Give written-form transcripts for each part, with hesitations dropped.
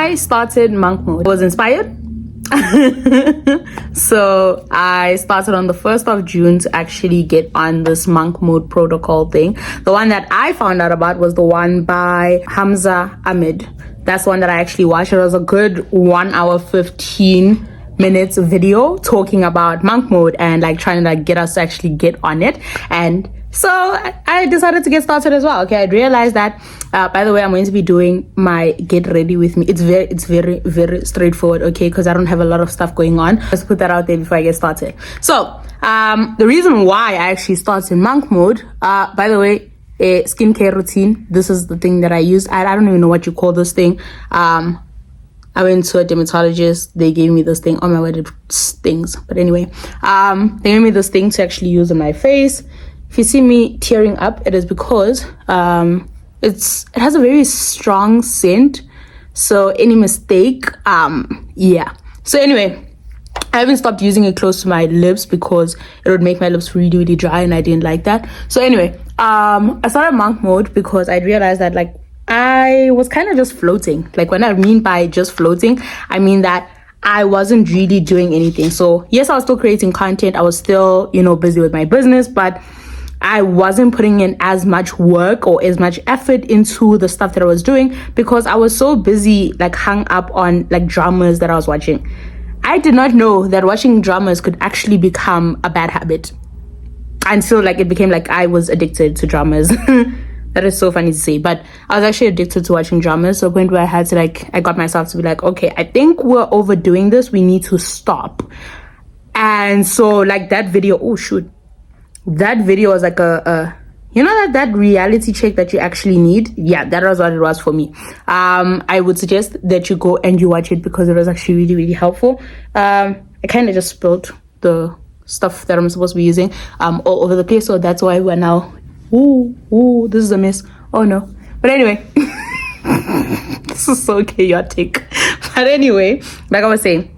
I started monk mode. I was inspired. So I started on the 1st of June to actually get on this monk mode protocol thing. The one that I found out about was the one by Hamza Ahmed. That's the one that I actually watched. It was a good 1 hour 15 minutes video talking about monk mode and like trying to like get us to actually get on it. And so I decided to get started as well. Okay, I realized that by the way, I'm going to be doing my get ready with me. It's very straightforward, okay, because I don't have a lot of stuff going on. Let's put that out there before I get started. So the reason why I actually started monk mode, by the way, a skincare routine. This is the thing that I use. I don't even know what you call this thing. I went to a dermatologist. They gave me this thing. Oh my word, it stings. But anyway, they gave me this thing to actually use on my face. If you see me tearing up, it is because it has a very strong scent. So any mistake, yeah. So anyway, I haven't stopped using it close to my lips because it would make my lips really dry, and I didn't like that. So anyway, I started monk mode because I realized that like I was kind of just floating. Like when I mean by just floating, I mean that I wasn't really doing anything. So yes, I was still creating content. I was still, busy with my business, but I wasn't putting in as much work or as much effort into the stuff that I was doing because I was so busy, like hung up on like dramas that I was watching. I did not know that watching dramas could actually become a bad habit until like it became like I was addicted to dramas. That is so funny to say, but I was actually addicted to watching dramas to a point where I had to I got myself to be like, okay, I think we're overdoing this. We need to stop. And so like that video, that video was like that reality check that you actually need. Yeah, that was what it was for me. I would suggest that you go and you watch it because it was actually really helpful. I kind of just spilled the stuff that I'm supposed to be using all over the place, so that's why we're now this is a mess. Oh no. But anyway, this is so chaotic. But anyway, like I was saying,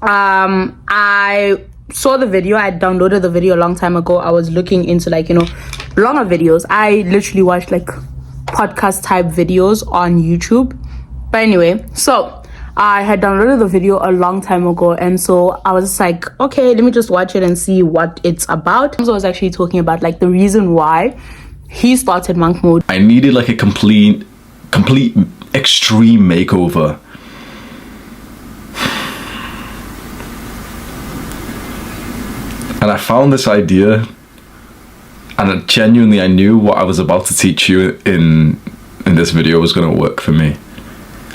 I saw the video. I downloaded the video a long time ago. I was looking into longer videos. I literally watched like podcast type videos on YouTube. But anyway, so I had downloaded the video a long time ago, and so I was like, okay, let me just watch it and see what it's about. Hamza was actually talking about like the reason why he started monk mode. I needed like a complete extreme makeover. And I found this idea, and genuinely I knew what I was about to teach you in this video was going to work for me.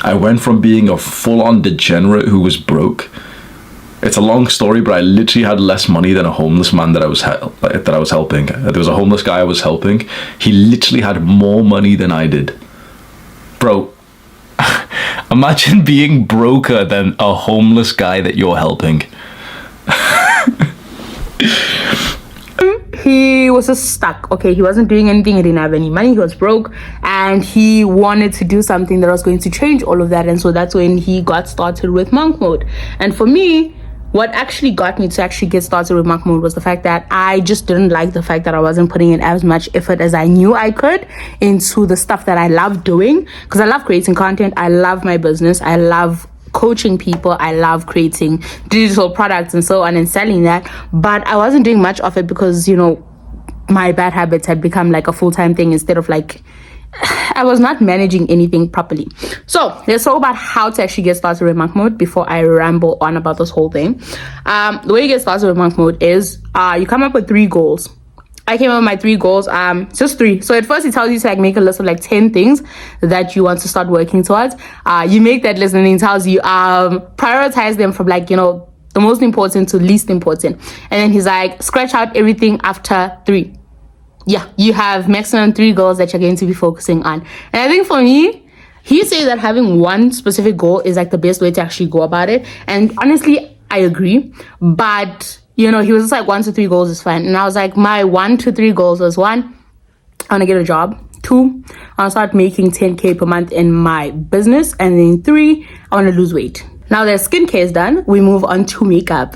I went from being a full-on degenerate who was broke. It's a long story, but I literally had less money than a homeless man that I was helping. There was a homeless guy I was helping. He literally had more money than I did. Bro, imagine being broker than a homeless guy that you're helping. He was just stuck. Okay, he wasn't doing anything. He didn't have any money. He was broke, and he wanted to do something that was going to change all of that. And so that's when he got started with monk mode. And for me, what actually got me to actually get started with monk mode was the fact that I just didn't like the fact that I wasn't putting in as much effort as I knew I could into the stuff that I love doing, because I love creating content. I love my business. I love coaching people. I love creating digital products and so on and selling that, but I wasn't doing much of it because my bad habits had become like a full-time thing instead of like I was not managing anything properly. So let's talk about how to actually get started with monk mode before I ramble on about this whole thing. The way you get started with monk mode is you come up with 3 goals. I came up with my 3 goals, just 3. So at first it tells you to like make a list of like 10 things that you want to start working towards. You make that list and it tells you prioritize them from like, the most important to least important. And then he's like, scratch out everything after 3. Yeah, you have maximum 3 goals that you're going to be focusing on. And I think for me, he says that having one specific goal is like the best way to actually go about it. And honestly, I agree. But he was just like 1 to 3 goals is fine. And I was like, my 1 to 3 goals was 1, I want to get a job. 2, I want to start making 10K per month in my business. And then 3, I want to lose weight. Now that skincare is done, we move on to makeup.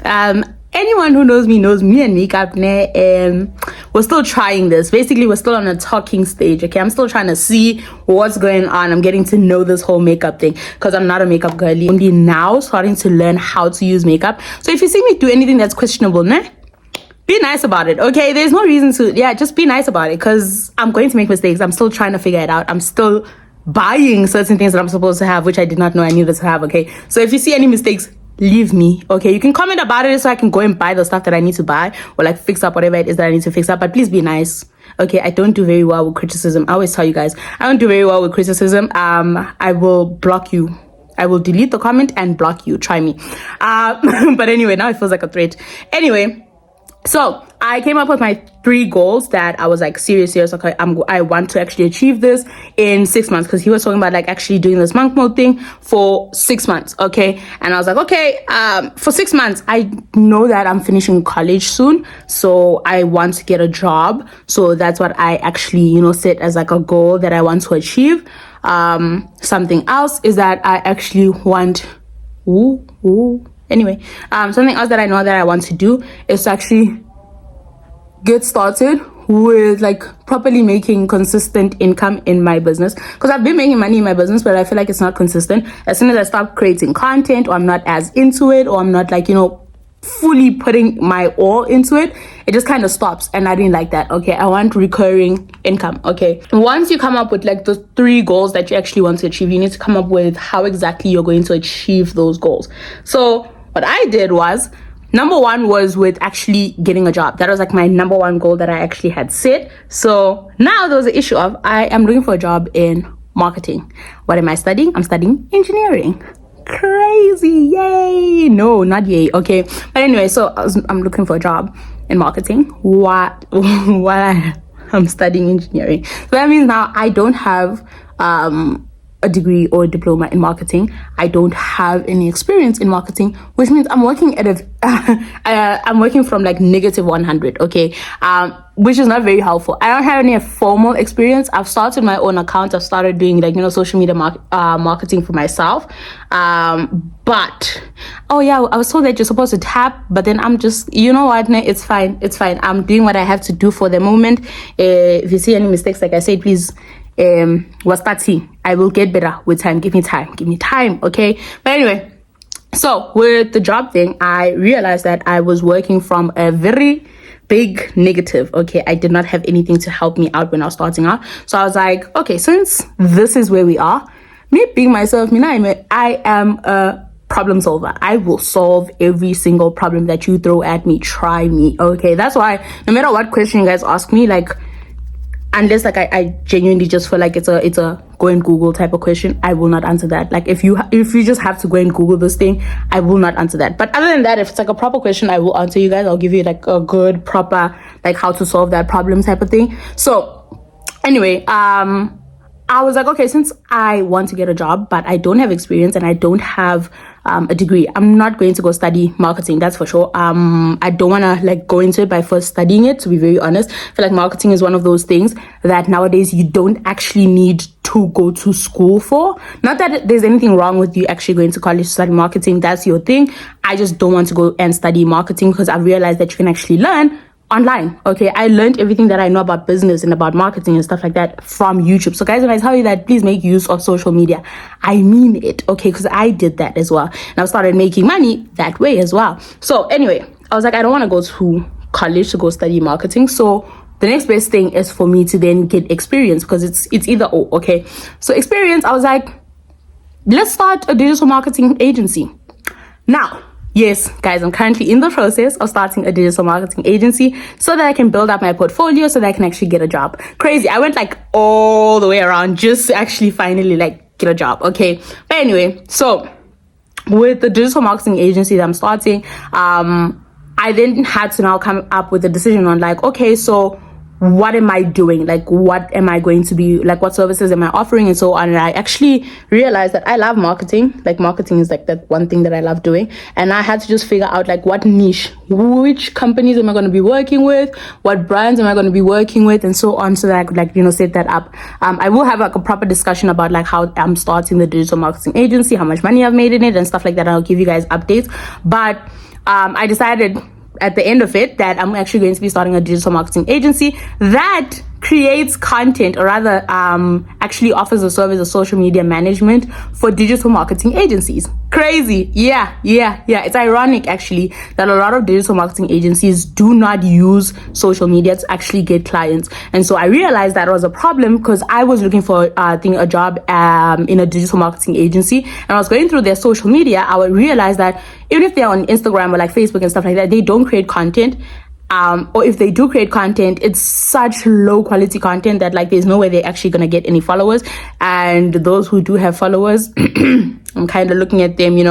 anyone who knows me and makeup, we're still trying this. Basically, we're still on a talking stage, okay? I'm still trying to see what's going on. I'm getting to know this whole makeup thing because I'm not a makeup girly. Only now starting to learn how to use makeup. So if you see me do anything that's questionable, be nice about it, okay? There's no reason to, just be nice about it because I'm going to make mistakes. I'm still trying to figure it out. I'm still buying certain things that I'm supposed to have, which I did not know I needed to have, okay? So if you see any mistakes, leave me, okay? You can comment about it so I can go and buy the stuff that I need to buy or like fix up whatever it is that I need to fix up, but please be nice, okay? I don't do very well with criticism. I always tell you guys, I don't do very well with criticism. I will block you. I will delete the comment and block you. Try me. But anyway, now it feels like a threat. Anyway, so I came up with my 3 goals that I was like serious. Okay, I want to actually achieve this in 6 months because he was talking about like actually doing this monk mode thing for 6 months. Okay, and I was like, okay, for 6 months, I know that I'm finishing college soon, so I want to get a job. So that's what I actually set as like a goal that I want to achieve. Something else is that I actually want. Anyway, something else that I know that I want to do is to actually get started with like properly making consistent income in my business, because I've been making money in my business, but I feel like it's not consistent. As soon as I start creating content, or I'm not as into it, or I'm not like fully putting my all into it, it just kind of stops, and I didn't like that. Okay, I want recurring income. Okay, once you come up with like the 3 goals that you actually want to achieve, you need to come up with how exactly you're going to achieve those goals. So what I did was, number 1 was with actually getting a job. That was like my number 1 goal that I actually had set. So now there was an issue of I am looking for a job in marketing. What am I studying? I'm studying engineering. Crazy, yay! No, not yay. Okay, but anyway, so I'm looking for a job in marketing. What? While I'm studying engineering. So that means now I don't have a degree or a diploma in marketing. I don't have any experience in marketing, which means I'm working at I'm working from like -100, okay, which is not very helpful. I don't have any formal experience. I've started my own account. I've started doing like social media marketing for myself, but I was told that you're supposed to tap, but then I'm just, what, it's fine, I'm doing what I have to do for the moment. If you see any mistakes, like I said, please was starting. I will get better with time. Give me time, okay? But anyway, so with the job thing, I realized that I was working from a very big negative. Okay, I did not have anything to help me out when I was starting out. So I was like, okay, since this is where we are, me being myself, I am a problem solver. I will solve every single problem that you throw at me. Try me, okay? That's why no matter what question you guys ask me, like, unless like I genuinely just feel like it's a go and Google type of question, I will not answer that. Like if you just have to go and Google this thing, I will not answer that. But other than that, if it's like a proper question, I will answer you guys. I'll give you like a good proper like how to solve that problem type of thing. So anyway, I was like, okay, since I want to get a job, but I don't have experience and I don't have a degree, I'm not going to go study marketing, that's for sure. I don't want to like go into it by first studying it, to be very honest. I feel like marketing is one of those things that nowadays you don't actually need to go to school for. Not that there's anything wrong with you actually going to college to study marketing, that's your thing. I just don't want to go and study marketing because I've realized that you can actually learn online. Okay, I learned everything that I know about business and about marketing and stuff like that from YouTube. So guys, when I tell you that please make use of social media, I mean it, okay, because I did that as well, and I started making money that way as well. So anyway, I was like, I don't want to go to college to go study marketing, so the next best thing is for me to then get experience, because it's either or. Okay, so experience, I was like, let's start a digital marketing agency. Now, yes, guys, I'm currently in the process of starting a digital marketing agency so that I can build up my portfolio so that I can actually get a job. Crazy. I went like all the way around just to actually finally like get a job. Okay. But anyway, so with the digital marketing agency that I'm starting, I then had to now come up with a decision on like, okay, so what am I doing? Like, what am I going to be, like, what services am I offering and so on? And I actually realized that I love marketing. Like, marketing is like that one thing that I love doing. And I had to just figure out like what niche, which companies am I going to be working with? What brands am I going to be working with? And so on, so that I could like, set that up. I will have like a proper discussion about like how I'm starting the digital marketing agency, how much money I've made in it and stuff like that. I'll give you guys updates. But I decided at the end of it that I'm actually going to be starting a digital marketing agency that creates content, or rather actually offers a service of social media management for digital marketing agencies. Crazy. Yeah. It's ironic actually that a lot of digital marketing agencies do not use social media to actually get clients. And so I realized that was a problem because I was looking for a job in a digital marketing agency, and I was going through their social media. I would realize that even if they're on Instagram or like Facebook and stuff like that, they don't create content. Or if they do create content, it's such low quality content that like there's no way they're actually gonna get any followers. And those who do have followers, I'm kind of looking at them,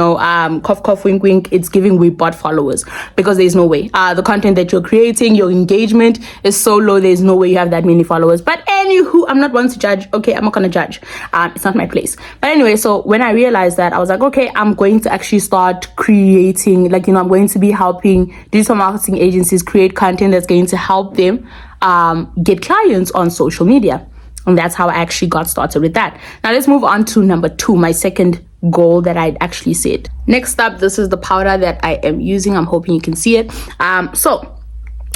cough cough wink wink, it's giving we bot followers, because there's no way the content that you're creating, your engagement is so low, there's no way you have that many followers. But anywho, I'm not one to judge. Okay, I'm not gonna judge. It's not my place. But anyway, so when I realized that, I was like, okay, I'm going to actually start creating, I'm going to be helping digital marketing agencies create content that's going to help them get clients on social media. And that's how I actually got started with that. Now let's move on to number 2, my second goal that I'd actually set. Next up, this is the powder that I am using. I'm hoping you can see it. So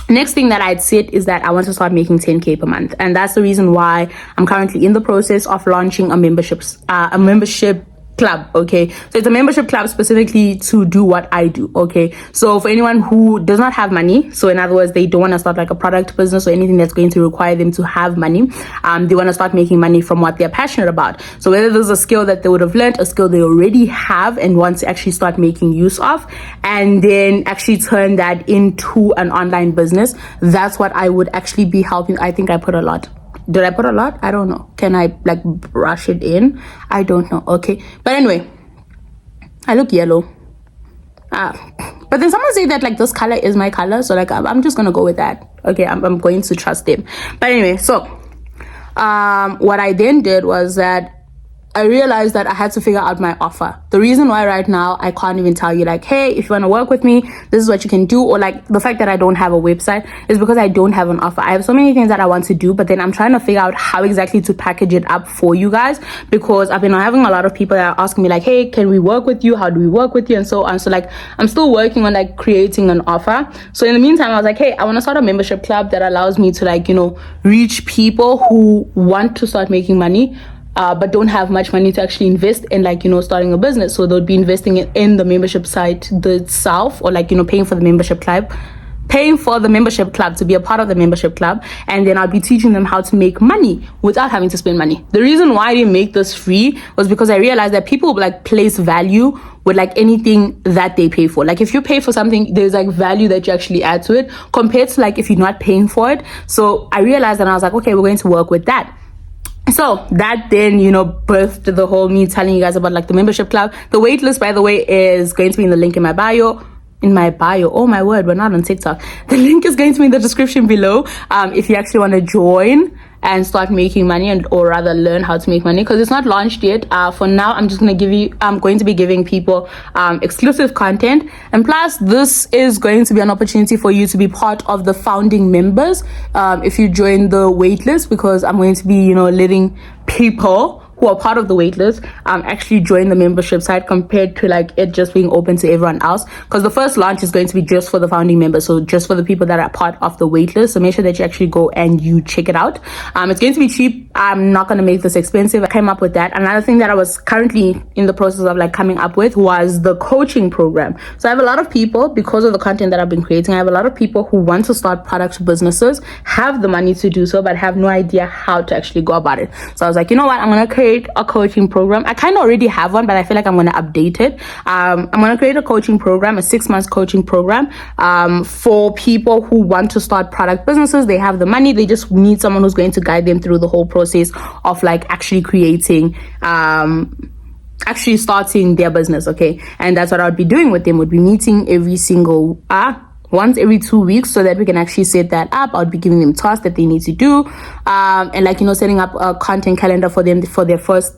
next thing that I'd said is that I want to start making 10K per month. And that's the reason why I'm currently in the process of launching a membership club. Okay, so it's a membership club specifically to do what I do. Okay, so for anyone who does not have money, so in other words, they don't want to start like a product business or anything that's going to require them to have money, they want to start making money from what they're passionate about. So whether there's a skill that they would have learned, a skill they already have and want to actually start making use of, and then actually turn that into an online business, that's what I would actually be helping. I think I put a lot. Did I put a lot? I don't know. Can I like brush it in? I don't know. Okay. But anyway, I look yellow. But then someone said that like this color is my color. So like, I'm just going to go with that. Okay. I'm going to trust them. But anyway, so what I then did was that I realized that I had to figure out my offer. The reason why right now I can't even tell you like, hey, if you want to work with me, this is what you can do. Or like the fact that I don't have a website is because I don't have an offer. I have so many things that I want to do, but then I'm trying to figure out how exactly to package it up for you guys, because I've been having a lot of people that are asking me like, hey, can we work with you? How do we work with you? And so on. So like, I'm still working on like creating an offer. So in the meantime, I was like, hey, I want to start a membership club that allows me to like, reach people who want to start making money, but don't have much money to actually invest in like, starting a business. So they'll be investing in the membership site itself, or like, paying for the membership club to be a part of the membership club. And then I'll be teaching them how to make money without having to spend money. The reason why I didn't make this free was because I realized that people like place value with like anything that they pay for. Like if you pay for something, there's like value that you actually add to it compared to like if you're not paying for it. So I realized, and I was like, okay, we're going to work with that. So that then, birthed the whole me telling you guys about like the membership club. The waitlist, by the way, is going to be in the link in my bio. Oh my word, we're not on TikTok. The link is going to be in the description below. If you actually want to join and start making money, or rather learn how to make money, because it's not launched yet. For now, I'm going to be giving people exclusive content, and plus this is going to be an opportunity for you to be part of the founding members if you join the waitlist, because I'm going to be letting people who are part of the waitlist actually join the membership site, compared to like it just being open to everyone else, because the first launch is going to be just for the founding members, so just for the people that are part of the waitlist. So make sure that you actually go and you check it out. It's going to be cheap. I'm not going to make this expensive. I came up with that. Another thing that I was currently in the process of like coming up with was the coaching program. So I have a lot of people, because of the content that I've been creating, I have a lot of people who want to start product businesses, have the money to do so, but have no idea how to actually go about it. So I was like, you know what, I'm going to create a coaching program. I kind of already have one, but I feel like I'm going to update it. I'm going to create a coaching program, a 6-month coaching program for people who want to start product businesses. They have the money, they just need someone who's going to guide them through the whole process of like actually creating actually starting their business. Okay, and that's what I would be doing with them. Would be meeting every single once every 2 weeks, so that we can actually set that up. I'll be giving them tasks that they need to do, and like setting up a content calendar for them for their first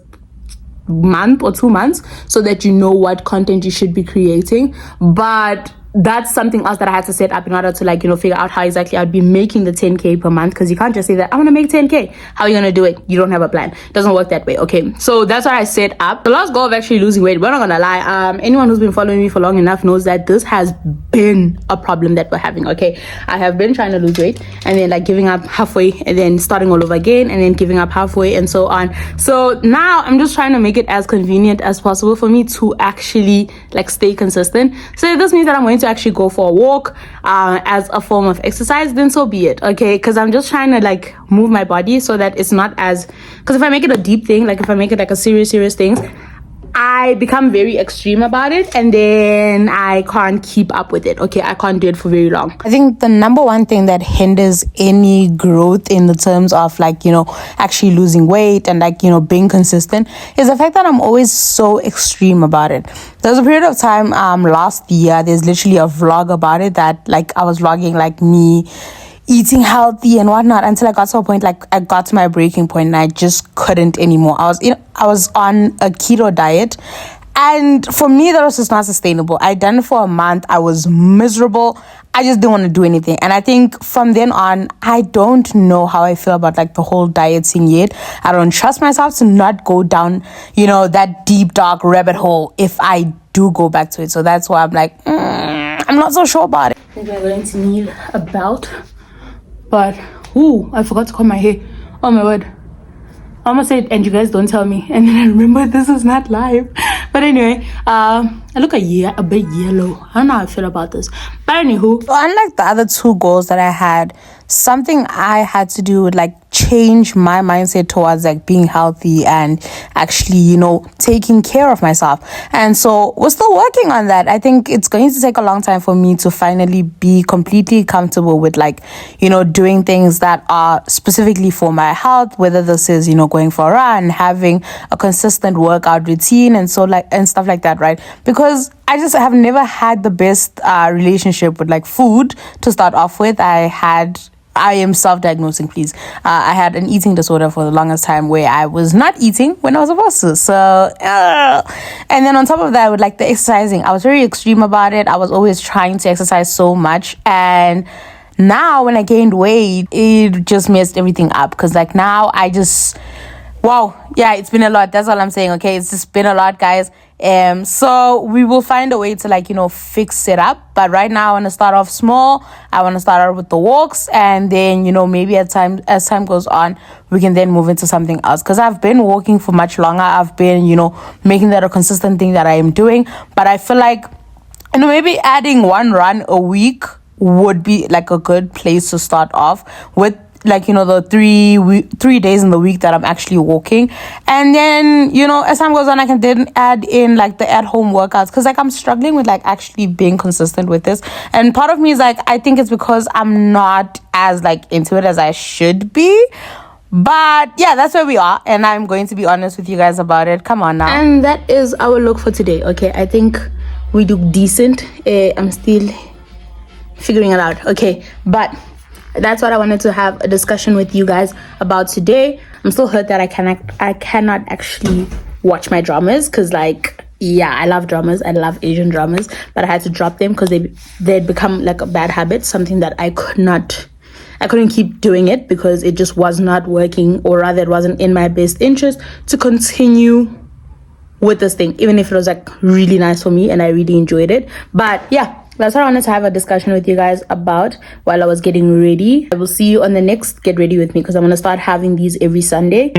month or 2 months, so that what content you should be creating. But that's something else that I had to set up in order to like, figure out how exactly I'd be making the 10K per month, because you can't just say that I want to make 10K. How are you going to do it? You don't have a plan. It doesn't work that way. Okay, so that's what I set up. The last goal of actually losing weight, we're not gonna lie, anyone who's been following me for long enough knows that this has been a problem that we're having. Okay, I have been trying to lose weight and then like giving up halfway and then starting all over again and then giving up halfway and so on. So now I'm just trying to make it as convenient as possible for me to actually like stay consistent. So this means that I'm going to actually go for a walk as a form of exercise, then so be it. Okay, because I'm just trying to like move my body so that it's not as, because if I make it a deep thing, like if I make it like a serious thing, I become very extreme about it and then I can't keep up with it. Okay, I can't do it for very long. I think the number one thing that hinders any growth in the terms of like, actually losing weight and like, being consistent is the fact that I'm always so extreme about it. There's a period of time last year, there's literally a vlog about it that like I was vlogging like me eating healthy and whatnot until I got to a point, like I got to my breaking point and I just couldn't anymore. I was on a keto diet and for me that was just not sustainable. I'd done it for a month. I was miserable. I just didn't want to do anything. And I think from then on, I don't know how I feel about like the whole dieting yet. I don't trust myself to not go down, that deep dark rabbit hole if I do go back to it. So that's why I'm like, I'm not so sure about it. I think we're going to need a belt. But, I forgot to comb my hair. Oh my word. I almost said, and you guys don't tell me. And then I remember this is not live. But anyway, I look a bit yellow. I don't know how I feel about this. But anywho. Unlike the other two goals that I had, something I had to do would like change my mindset towards like being healthy and actually, taking care of myself. And so we're still working on that. I think it's going to take a long time for me to finally be completely comfortable with like, doing things that are specifically for my health, whether this is, going for a run, having a consistent workout routine and so like, and stuff like that, right? Because I just have never had the best relationship with like food to start off with. I am self-diagnosing, please. I had an eating disorder for the longest time where I was not eating when I was supposed to. So, and then on top of that, with like the exercising, I was very extreme about it. I was always trying to exercise so much. And now when I gained weight, it just messed everything up. Because like now it's been a lot. That's all I'm saying, okay? It's just been a lot, guys. So we will find a way to like, fix it up. But right now I want to start off small. I want to start out with the walks and then, maybe as time goes on, we can then move into something else. Because I've been walking for much longer. I've been, making that a consistent thing that I am doing. But I feel like, maybe adding one run a week would be like a good place to start off with. Like, the 3 days in the week that I'm actually walking. And then, as time goes on, I can then add in like the at-home workouts. Because like I'm struggling with like actually being consistent with this. And part of me is like, I think it's because I'm not as like into it as I should be. But yeah, that's where we are. And I'm going to be honest with you guys about it. Come on now. And that is our look for today. Okay, I think we look decent. I'm still figuring it out. Okay, but that's what I wanted to have a discussion with you guys about today. I'm still hurt that I cannot actually watch my dramas because like, I love dramas. I love Asian dramas, but I had to drop them because they'd become like a bad habit, something that I couldn't keep doing it because it just was not working, or rather it wasn't in my best interest to continue with this thing, even if it was like really nice for me and I really enjoyed it. But yeah, that's what I wanted to have a discussion with you guys about while I was getting ready. I will see you on the next Get Ready With Me because I'm going to start having these every Sunday.